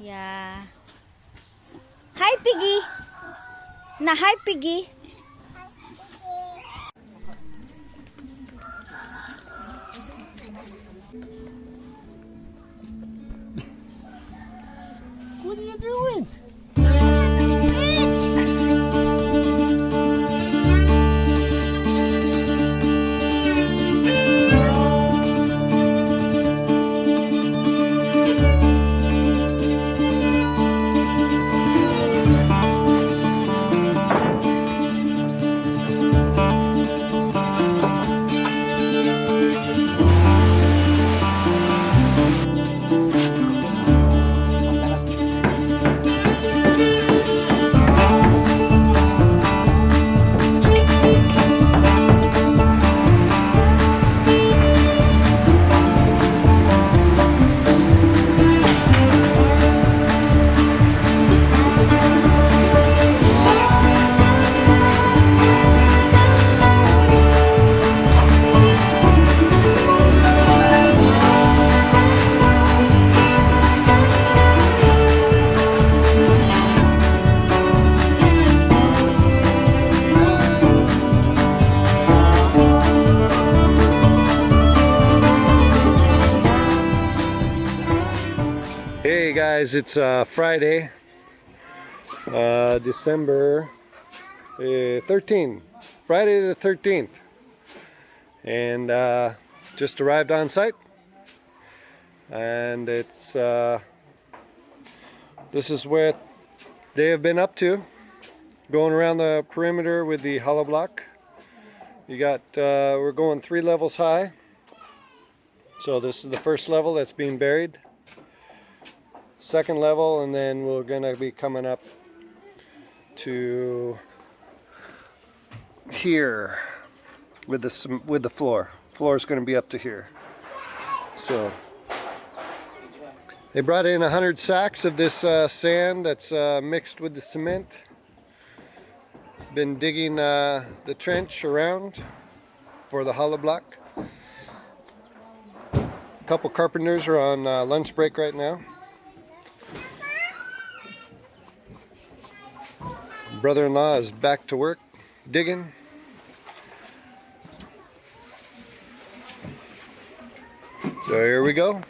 Yeah. Hi, Piggy. Na hi, Piggy. What are you doing? Hey guys, it's Friday, December 13th, Friday the 13th, and just arrived on site, and it's this is what they have been up to, going around the perimeter with the hollow block. You got we're going 3 levels high, so this is the first level that's being buried. Second level, and then we're gonna be coming up to here with the floor. Floor is going to be up to here. So they brought in 100 sacks of this sand that's mixed with the cement. Been digging the trench around for the hollow block. A couple carpenters are on lunch break right now. Brother-in-law is back to work digging. So here we go.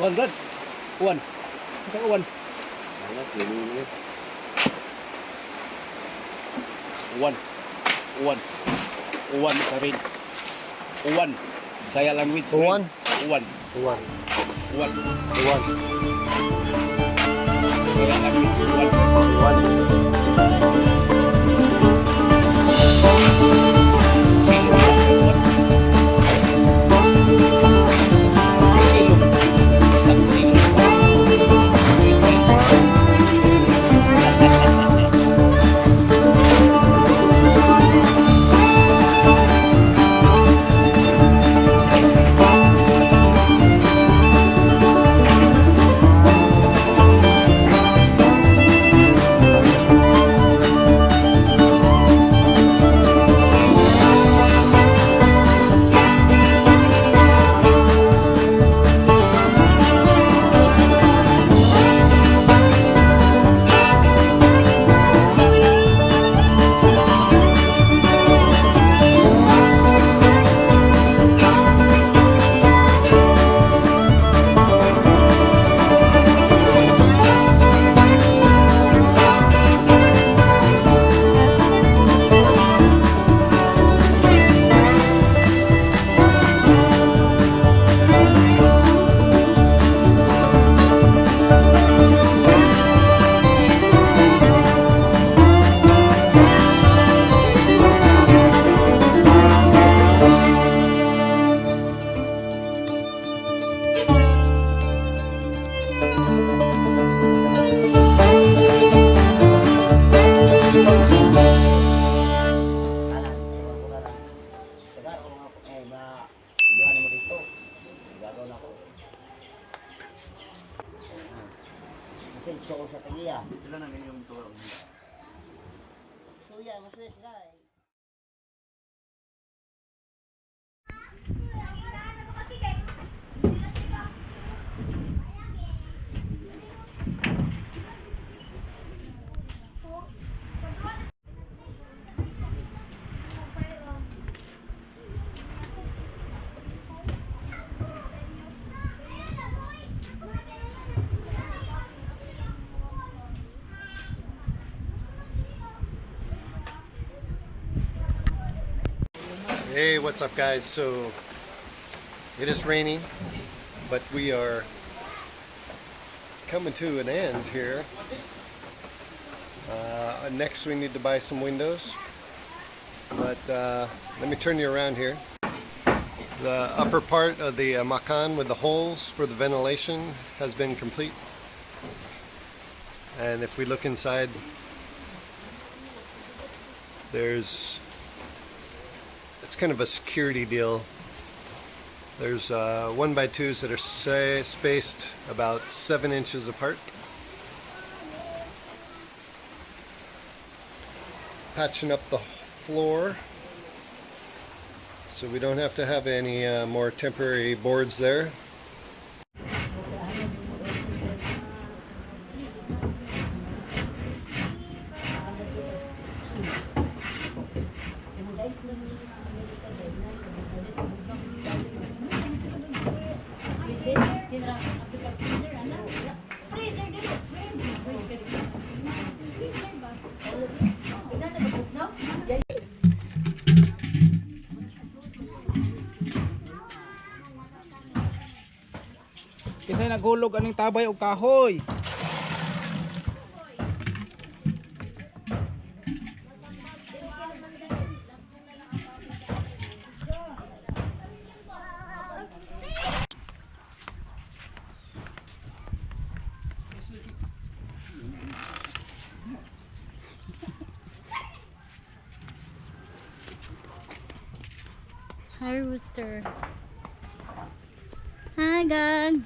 Uwan, Brad. Uwan. Isang uwan. Uwan. Uwan. Uwan sa rin. Uwan. Saya language. Uwan? Uwan. Uwan. Uwan. Uwan. Saya language. Uwan. Uwan. So sa kanya. Sila na yung tulong. Suya, masuya sila eh. Hey, what's up guys? So it is raining, but we are coming to an end here. Next we need to buy some windows, but let me turn you around here. The upper part of the makan with the holes for the ventilation has been complete, and if we look inside, it's kind of a security deal. There's 1x2s that are spaced about 7 inches apart. Patching up the floor so we don't have to have any more temporary boards there. Kisay naghulog aning tabay o kahoy. Hi, Rooster. Hi, Gang.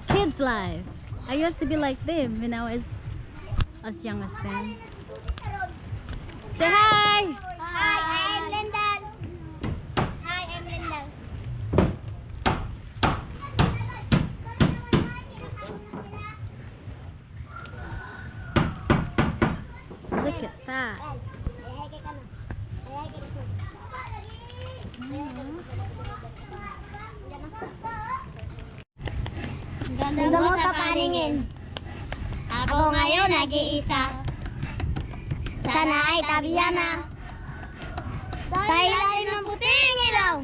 Kids Life. I used to be like them when I was as young as them. Say hi! Hi, I'm Lyndon. Hi, I'm Lyndon. Look at that. Ganda mo sa paningin. Ako ngayon nag-iisa. Sana ay tabiyana. Sa ilalim ng puting ilaw.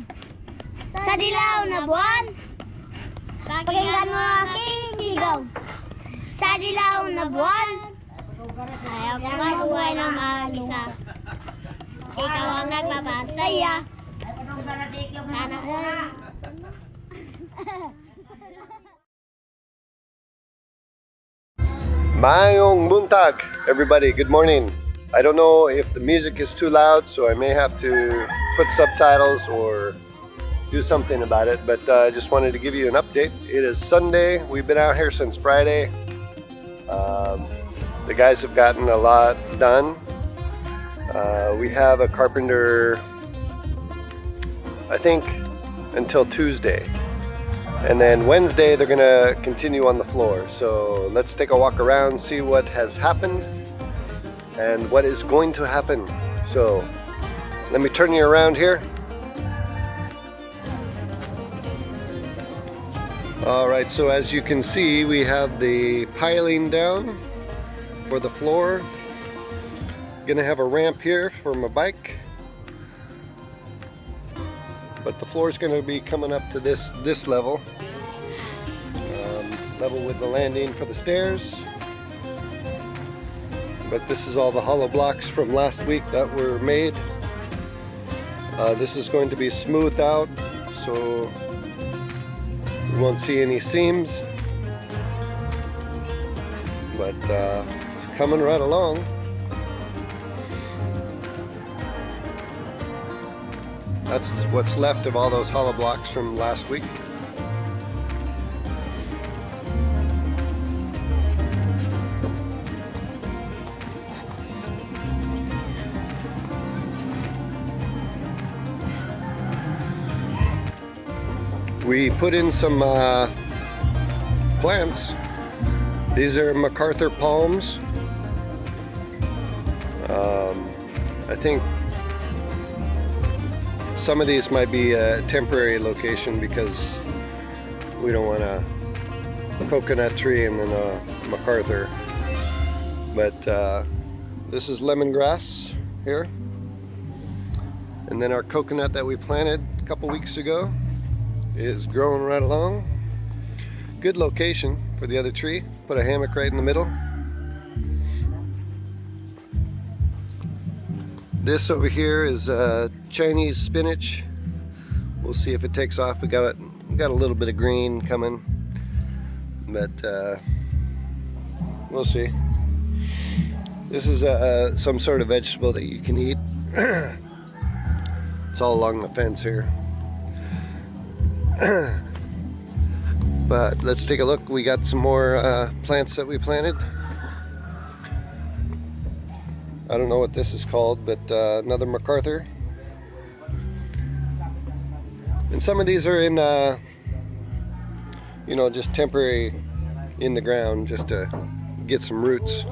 Sa dilaw na buwan. Pakinggan mo aking sigaw. Sa dilaw na buwan. Ayaw ko mabuhay ng mag-isa. Ikaw ang nagpapasaya. Sana Mayong buntag, everybody. Good morning. I don't know if the music is too loud, so I may have to put subtitles or do something about it, but I just wanted to give you an update. It is Sunday. We've been out here since Friday. The guys have gotten a lot done. We have a carpenter, I think, until Tuesday. And then Wednesday they're gonna continue on the floor. So let's take a walk around, see what has happened and what is going to happen. So let me turn you around here. All right, so as you can see, we have the piling down for the floor. Gonna have a ramp here for my bike. But the floor is going to be coming up to this level, level with the landing for the stairs. But this is all the hollow blocks from last week that were made. This is going to be smoothed out, so you won't see any seams. But it's coming right along. That's what's left of all those hollow blocks from last week. We put in some plants. These are MacArthur palms. I think some of these might be a temporary location because we don't want a coconut tree and then a MacArthur. But this is lemongrass here. And then our coconut that we planted a couple weeks ago is growing right along. Good location for the other tree. Put a hammock right in the middle. This over here is Chinese spinach. We'll see if it takes off. We got a little bit of green coming, but we'll see. This is some sort of vegetable that you can eat. It's all along the fence here. But let's take a look. We got some more plants that we planted. I don't know what this is called, but another MacArthur. And some of these are in, you know, just temporary in the ground just to get some roots.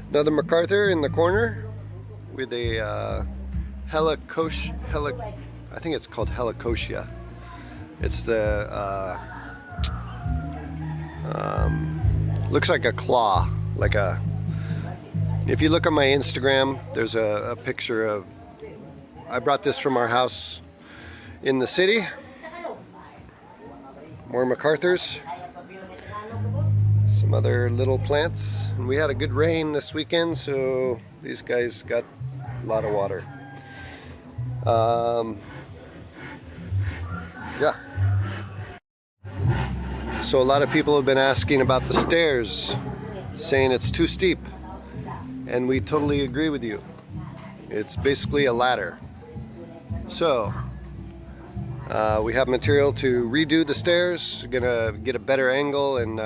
Another MacArthur in the corner with a I think it's called heliconia. It's the, looks like a claw, like a, if you look on my Instagram, there's a picture of, I brought this from our house in the city. More MacArthurs. Some other little plants. And we had a good rain this weekend, so these guys got a lot of water. Yeah. So a lot of people have been asking about the stairs, saying it's too steep. And we totally agree with you. It's basically a ladder. So we have material to redo the stairs. Gonna get a better angle and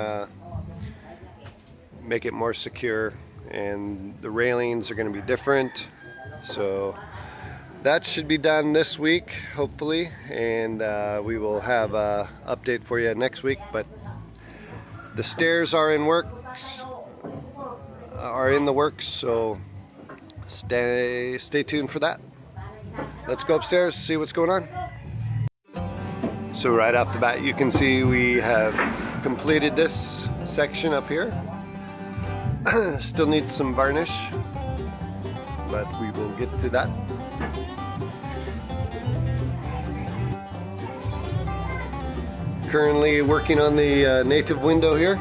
make it more secure, and the railings are going to be different. So that should be done this week, hopefully, and we will have an update for you next week. But the stairs are in the works, so stay tuned for that. Let's go upstairs, see what's going on. So right off the bat, you can see we have completed this section up here. Still needs some varnish, but we will get to that. Currently working on the native window here.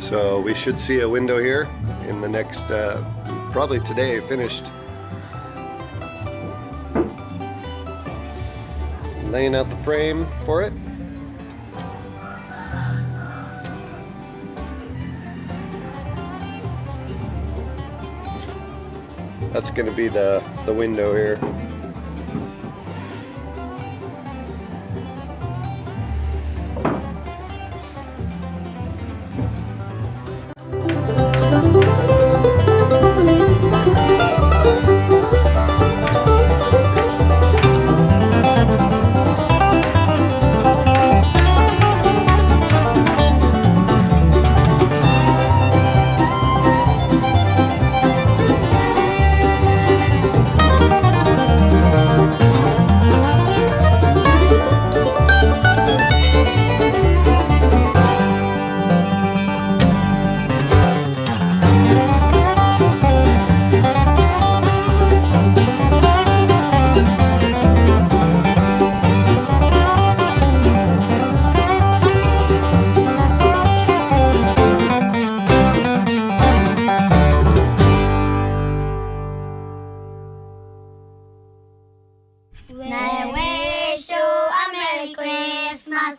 So we should see a window here in the next, probably today, finished. Laying out the frame for it. That's going to be the window here. I wish you a Merry Christmas.